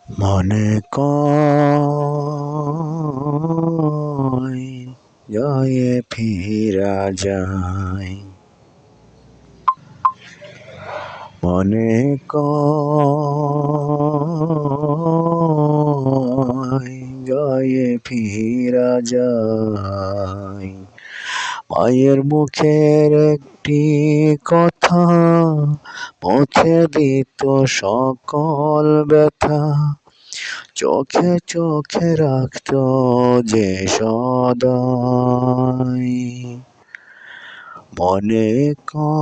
মনে কয় জয়ে ফিরা যায়, মনে কয় জয়ে ফিরা যায়। মায়ের মুখের একটি কথা মুছে দিত সকল ব্যথা, চোখে চোখে রাখত যে সদাই। মনে কয়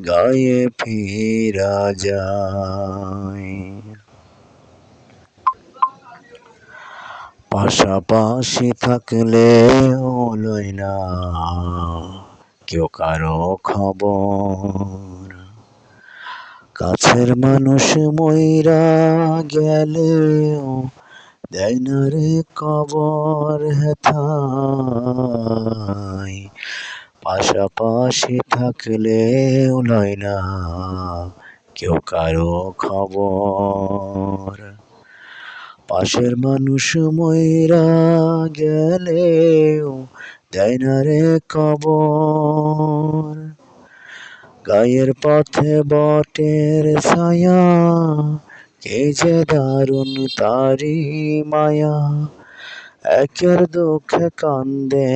গায়ে ফিরা যায়। পাশাপাশি থাকলেও লয় না কেউ কারো খবর, কাছের মানুষ মইরা গেলেও দেয় না রে কবর হেথায়। পাশাপাশি থাকলেও লয় না কেউ কারো খবর, পাশের মানুষ মইরা গেলেও দেয় না রে কবর। গায়ের পথে বটের ছায়া, কে যে দারুণ তারি মায়া, একের দুঃখে কান্দে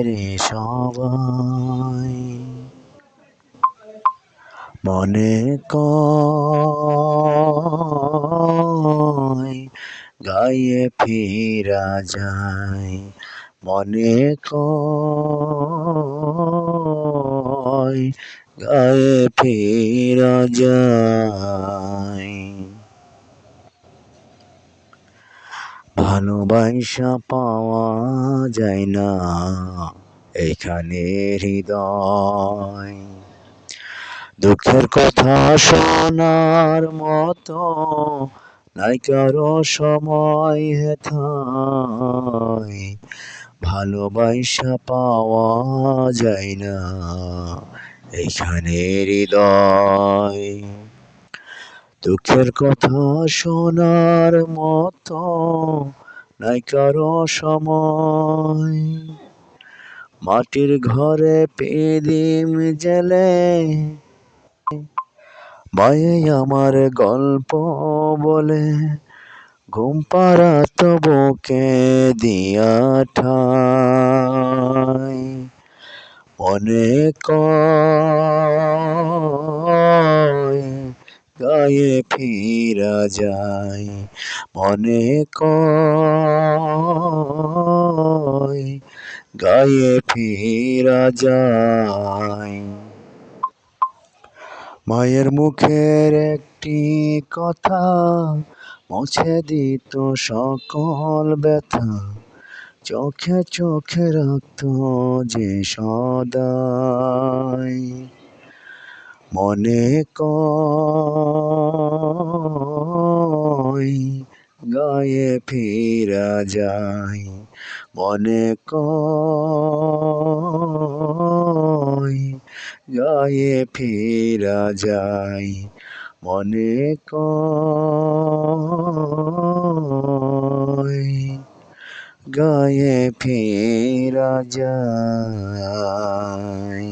রে সবাই। মনে কয় গায়ে ফিরা যায়, মনে কয় গায়ে ফিরা যায়। ভালোবাসা পাওয়া যায় না এখানে হৃদয়, দুঃখের কথা শোনার মতো নাই কারো সময় হেথায়। ভালোবাসা পাওয়া যায় না এখানে হৃদয়, দুঃখের কথা শোনার মতো নাই কারো সময়। মাটির ঘরে পেদিম জেলে মায়ে আমার গল্প বলে, ঘুম পাড়াত বুকে দিয়া ঠাই। মনে কয় গায়ে ফিরা যায়, মনে কয় গায়ে ফিরা যায়। মায়ের মুখের একটি কথা মুছে দিত সকল ব্যথা, চোখে চোখে রাখত যে সদাই। মনে কয় গায়ে ফিরা যায়, মনে কয় গায়ে ফিরা যায়, মনে কয় গায়ে ফিরা যায়।